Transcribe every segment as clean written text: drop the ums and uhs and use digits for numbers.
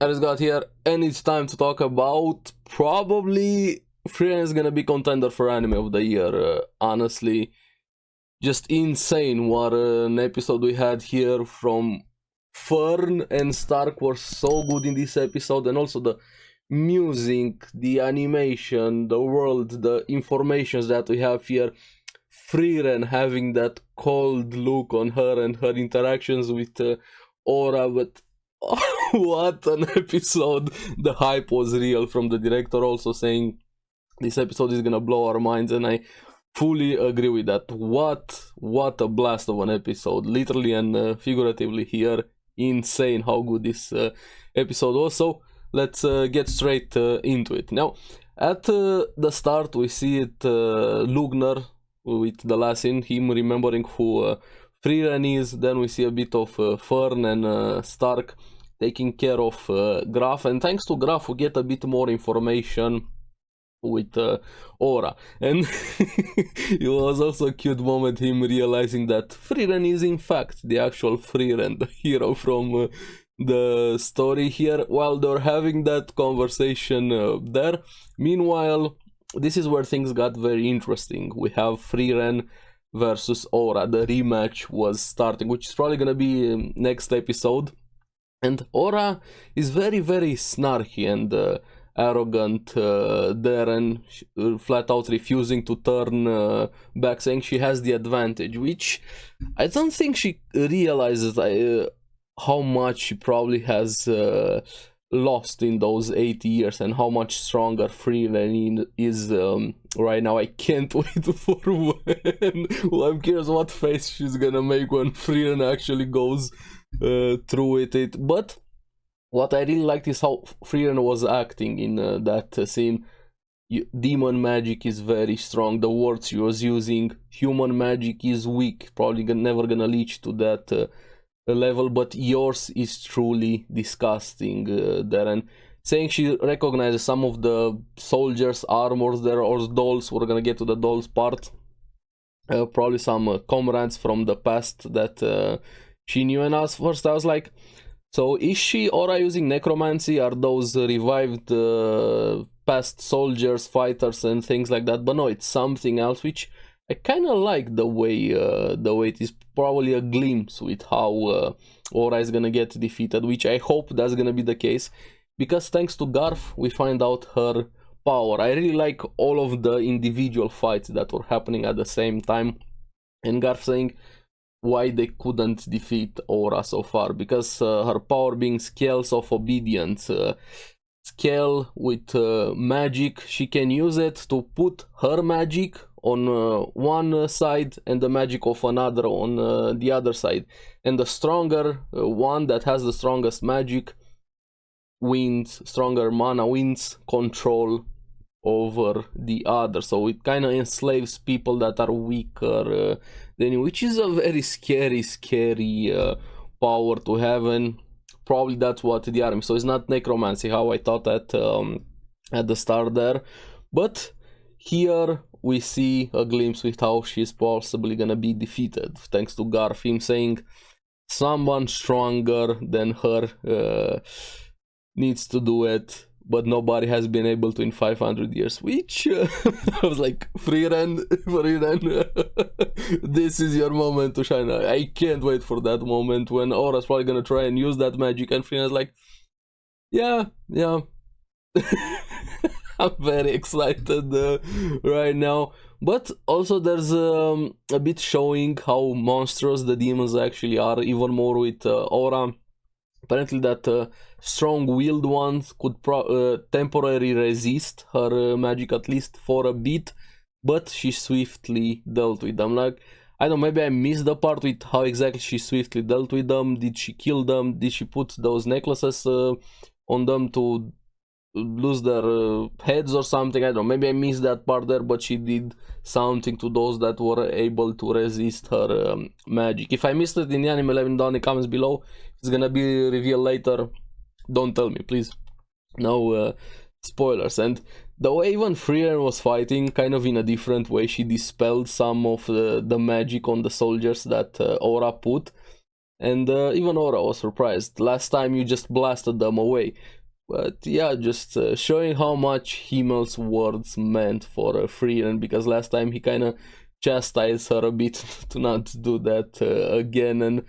ARESxGOD here, and it's time to talk about probably Frieren is gonna be contender for anime of the year. Honestly, just insane what an episode we had here from Fern and Stark were so good in this episode, and also the music, the animation, the world, the informations that we have here. Frieren having that cold look on her and her interactions with Aura, but what an episode. The hype was real from the director also saying this episode is gonna blow our minds, and I fully agree with that. What a blast of an episode, literally and figuratively here. Insane how good this episode was. So let's get straight into it. Now at the start we see it Lugner with the last scene, him remembering who Frieren is. Then we see a bit of Fern and Stark taking care of Graf, and thanks to Graf we get a bit more information with Aura, and it was also a cute moment, him realizing that Frieren is in fact the actual Frieren, the hero from the story here, while they're having that conversation there. Meanwhile, this is where things got very interesting. We have Frieren versus Aura. The rematch was starting, which is probably gonna be next episode. And Aura is very snarky and arrogant there, and flat out refusing to turn back, saying she has the advantage, which I don't think she realizes how much she probably has lost in those 80 years and how much stronger Frieren is right now. I can't wait for when. Well, I'm curious what face she's gonna make when Frieren actually goes through with it. But what I really liked is how Frieren was acting in that scene. Demon magic is very strong. The words she was using, human magic is weak, probably never gonna reach to that level, but yours is truly disgusting there. And saying she recognizes some of the soldiers' armors there, or dolls. We're gonna get to the dolls part. Probably some comrades from the past that she knew. And first I was like, so is she Aura using necromancy? Are those revived past soldiers, fighters and things like that? But no, it's something else, which I kind of like the way it is. Probably a glimpse with how Aura is gonna get defeated, which I hope that's gonna be the case, because thanks to Garf we find out her power. I really like all of the individual fights that were happening at the same time, and Garf saying why they couldn't defeat Aura so far, because her power being scales of obedience, scale with magic. She can use it to put her magic on one side and the magic of another on the other side, and the stronger one that has the strongest magic wins, stronger mana wins control over the other. So it kind of enslaves people that are weaker than you, which is a very scary power to have, and probably that's what the army. So it's not necromancy, how I thought at the start there, but here we see a glimpse with how she's possibly gonna be defeated, thanks to Garf, him saying someone stronger than her needs to do it, but nobody has been able to in 500 years, which I was like, Frieren, this is your moment to shine. I can't wait for that moment when Aura's probably gonna try and use that magic, and Frieren's like, yeah. I'm very excited right now. But also there's a bit showing how monstrous the demons actually are, even more with Aura. Apparently that strong-willed ones could temporarily resist her magic, at least for a bit, but she swiftly dealt with them. Like, I don't know, maybe I missed the part with how exactly she swiftly dealt with them. Did she kill them? Did she put those necklaces on them to lose their heads or something? I don't know, maybe I missed that part there, but she did something to those that were able to resist her magic. If I missed it in the anime, let me know in the comments below. It's gonna be revealed later, don't tell me, please. No spoilers. And the way even Frieren was fighting, kind of in a different way, she dispelled some of the magic on the soldiers that Aura put. And even Aura was surprised. Last time you just blasted them away. But yeah, just showing how much Himmel's words meant for Frieren, because last time he kind of chastised her a bit to not do that again. And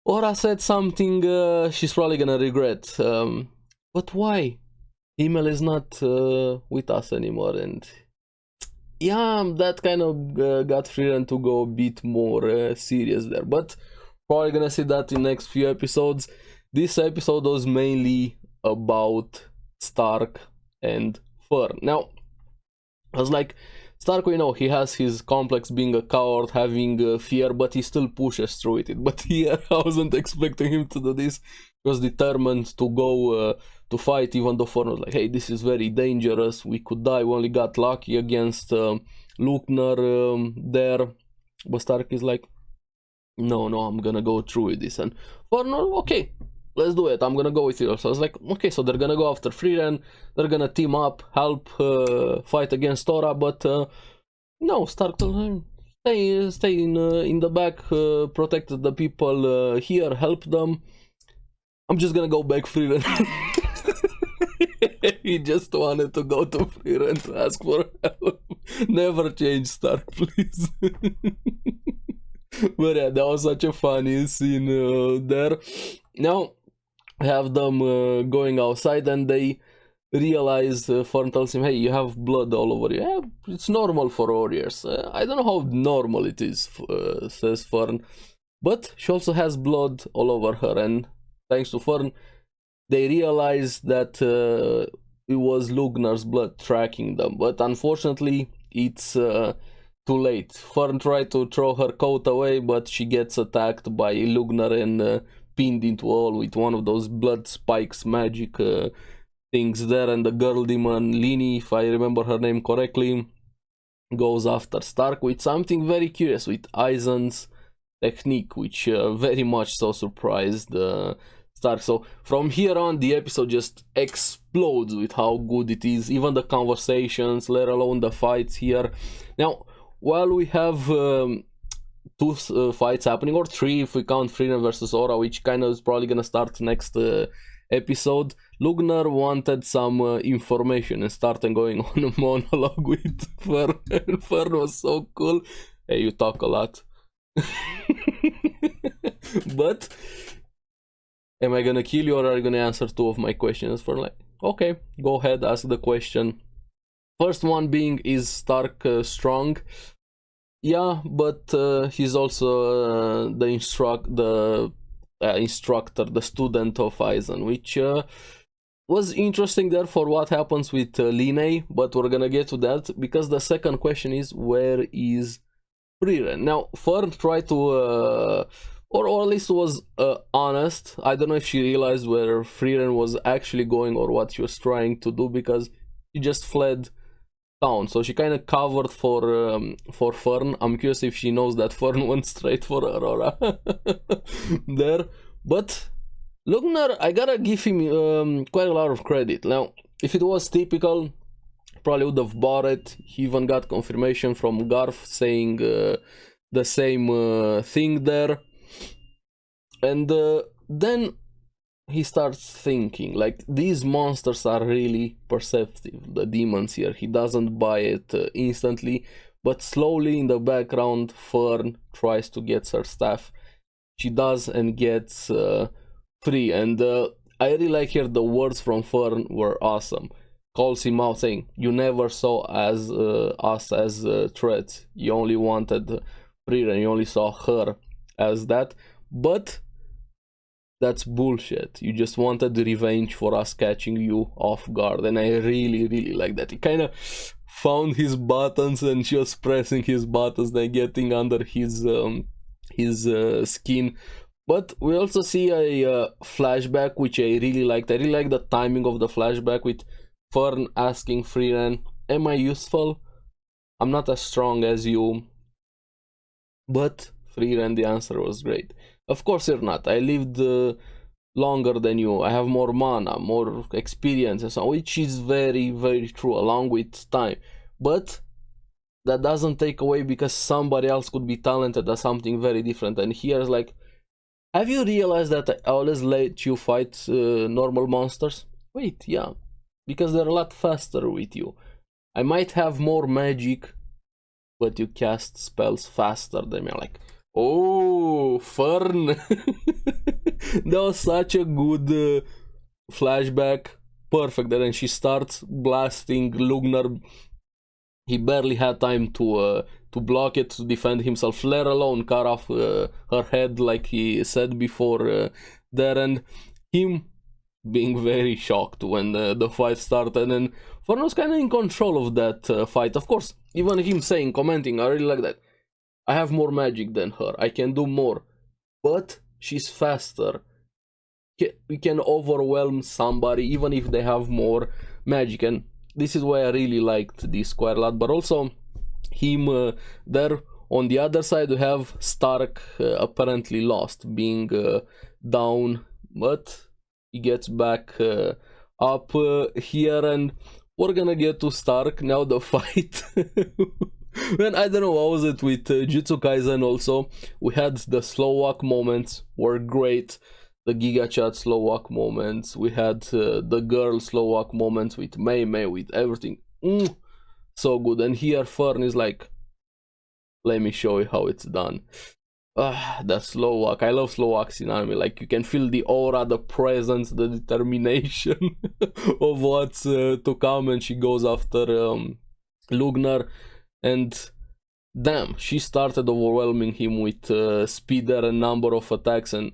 Aura said something she's probably gonna regret. But why? Himmel is not with us anymore, and yeah, that kind of got Frieren to go a bit more serious there. But probably gonna see that in next few episodes. This episode was mainly about Stark and Fern. Now, I was like, Stark, we know he has his complex being a coward, having fear, but he still pushes through it. But here, I wasn't expecting him to do this. He was determined to go to fight, even though Fern was like, hey, this is very dangerous, we could die, we only got lucky against Lukner there. But Stark is like, no, I'm gonna go through with this. And Fern, okay, let's do it, I'm gonna go with you. So I was like, okay, so they're gonna go after Frieren, they're gonna team up, help fight against Tora, but no, Stark told him, stay in the back, protect the people here, help them. I'm just gonna go back Frieren. He just wanted to go to Frieren to ask for help. Never change Stark, please. But yeah, that was such a funny scene there. Now, have them going outside, and they realize, Fern tells him, hey, you have blood all over you. Yeah, it's normal for warriors. I don't know how normal it is, says Fern. But she also has blood all over her, and thanks to Fern, they realize that it was Lugnar's blood tracking them. But unfortunately, it's too late. Fern tried to throw her coat away, but she gets attacked by Lugnar and pinned into a wall with one of those blood spikes magic things there. And the girl demon, Lini, if I remember her name correctly, goes after Stark with something very curious, with Aizen's technique, which very much so surprised Stark. So from here on, the episode just explodes with how good it is, even the conversations, let alone the fights here. Now, while we have two fights happening, or three if we count Frieren versus Aura, which kind of is probably gonna start next episode, Lugnar wanted some information and started going on a monologue with Fern. Fern was so cool. Hey, you talk a lot. But am I gonna kill you, or are you gonna answer two of my questions? For like, okay, go ahead, ask the question. First one being, is Stark strong? Yeah, but he's also the instructor, the student of Aizen, which was interesting there for what happens with Line, but we're gonna get to that, because the second question is, where is Frieren? Now, Fern tried to, or at least was honest. I don't know if she realized where Frieren was actually going or what she was trying to do, because she just fled town. So she kind of covered for Fern. I'm curious if she knows that Fern went straight for Aurora there. But Lugnar, I gotta give him quite a lot of credit. Now, if it was typical, probably would have bought it. He even got confirmation from Garf saying the same thing there. And then he starts thinking, like, these monsters are really perceptive, the demons here. He doesn't buy it instantly, but slowly in the background, Fern tries to get her staff. She does and gets free. And I really like here the words from Fern were awesome. Calls him out saying, you never saw us as threats. You only wanted Frieren, you only saw her as that. But that's bullshit. You just wanted the revenge for us catching you off guard. And I really, really like that. He kind of found his buttons, and she was pressing his buttons, then getting under his skin. But we also see a flashback, which I really liked. I really like the timing of the flashback with Fern asking Frieren, am I useful? I'm not as strong as you. But Frieren, the answer was great. Of course you're not. I lived longer than you. I have more mana, more experience and so on, which is very, very true, along with time. But that doesn't take away because somebody else could be talented at something very different. And here's like, Have you realized that I always let you fight normal monsters? Wait, yeah, because they're a lot faster with you. I might have more magic, but you cast spells faster than me. I'm like, oh, Fern. That was such a good flashback. Perfect. And then she starts blasting Lugnar. He barely had time to block it, to defend himself, let alone cut off her head, like he said before there. And him being very shocked when the fight started, and Fern was kind of in control of that fight. Of course, even him saying, commenting, I really like that. I have more magic than her. I can do more, but she's faster. We can overwhelm somebody even if they have more magic, and this is why I really liked this quite a lot. But also him there on the other side, we have Stark apparently lost, being down, but he gets back up here, and we're gonna get to Stark now. The fight. Man, I don't know, what was it with Jujutsu Kaisen also? We had the slow walk moments were great. The Giga Chat slow walk moments. We had the girl slow walk moments with Mei Mei, with everything. So good. And here Fern is like, let me show you how it's done. That slow walk. I love slow walks in anime. Like, you can feel the aura, the presence, the determination of what's to come. And she goes after Lugnar. And damn, she started overwhelming him with speed and number of attacks, and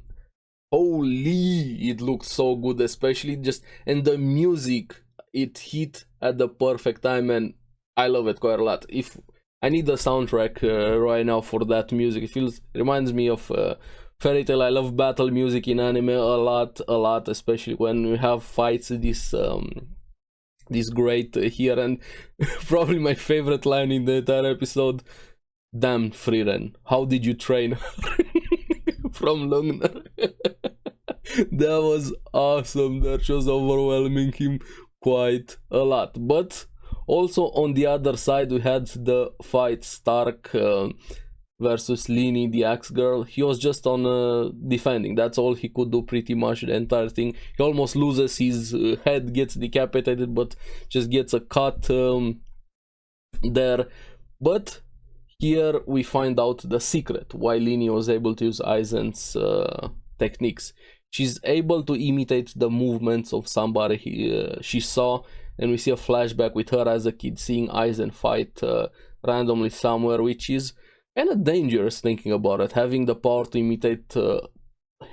holy, it looked so good, especially just, and the music, it hit at the perfect time, and I love it quite a lot. If I need the soundtrack right now for that music, it reminds me of Fairy Tail. I love battle music in anime a lot, especially when we have fights. This great here, and probably my favorite line in the entire episode. Damn, Frieren, how did you train her? From Lugnar. That was awesome. That she was overwhelming him quite a lot. But also on the other side, we had the fight Stark versus Lini, the axe girl. He was just on defending. That's all he could do pretty much the entire thing. He almost loses his head, gets decapitated, but just gets a cut there. But here we find out the secret why Lini was able to use Aizen's techniques. She's able to imitate the movements of somebody she saw, and we see a flashback with her as a kid seeing Aizen fight randomly somewhere, which is kind of dangerous thinking about it. Having the power to imitate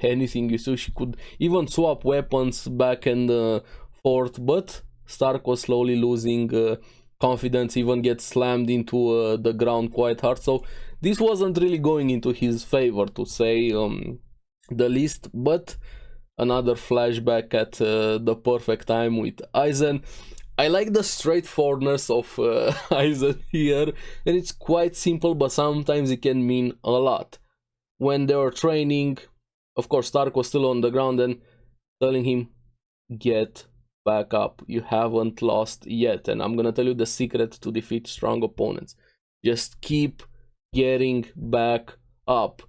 anything you see, she could even swap weapons back and forth, but Stark was slowly losing confidence, even gets slammed into the ground quite hard, so this wasn't really going into his favor, to say the least. But another flashback at the perfect time with Aizen. I like the straightforwardness of Aizen here, and it's quite simple, but sometimes it can mean a lot. When they were training, of course Stark was still on the ground and telling him, get back up, you haven't lost yet, and I'm gonna tell you the secret to defeat strong opponents. Just keep getting back up.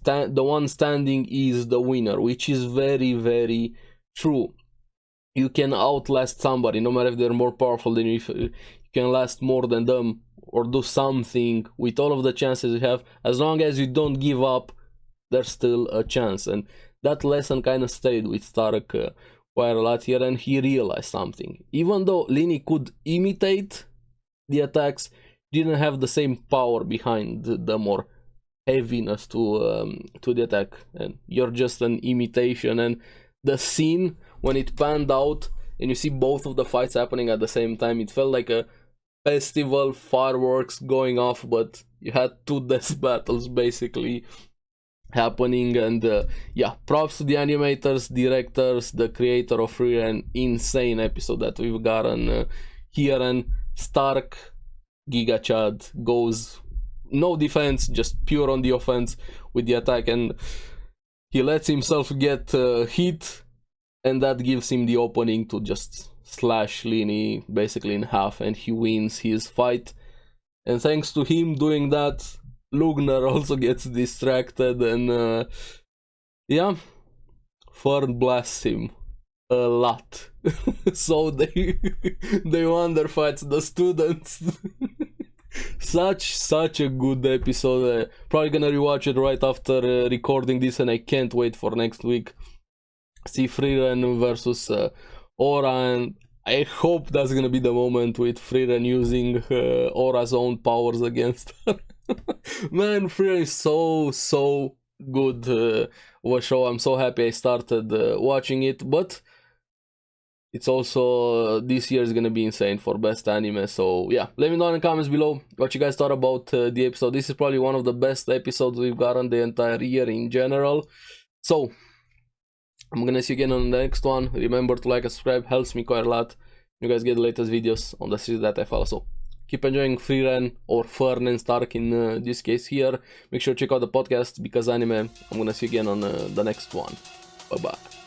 The one standing is the winner, which is very, very true. You can outlast somebody, no matter if they're more powerful than you. If you can last more than them or do something with all of the chances you have, as long as you don't give up, there's still a chance. And that lesson kind of stayed with Stark quite a lot here, and he realized something. Even though Lini could imitate the attacks, didn't have the same power behind them or heaviness to the attack, and you're just an imitation. And the scene when it panned out and you see both of the fights happening at the same time, it felt like a festival, fireworks going off, but you had two death battles basically happening. And yeah, props to the animators, directors, the creator of Frieren. Insane episode that we've gotten here. And Stark, Giga Chad, goes no defense, just pure on the offense with the attack, and he lets himself get hit, and that gives him the opening to just slash Lini basically in half, and he wins his fight. And thanks to him doing that, Lugnar also gets distracted, and yeah, Fern blasts him a lot. So they wonder fights the students. Such a good episode. Probably gonna rewatch it right after recording this, and I can't wait for next week. See Frieren versus Aura, and I hope that's gonna be the moment with Frieren using Aura's own powers against her. Man, Frieren is so good of a show. I'm so happy I started watching it, but it's also this year is gonna be insane for best anime. So yeah, let me know in the comments below what you guys thought about the episode. This is probably one of the best episodes we've gotten the entire year in general. So I'm gonna see you again on the next one. Remember to like and subscribe, helps me quite a lot. You guys get the latest videos on the series that I follow. So keep enjoying Frieren, or Fern and Stark in this case here. Make sure to check out the podcast, Because Anime. I'm gonna see you again on the next one. Bye bye.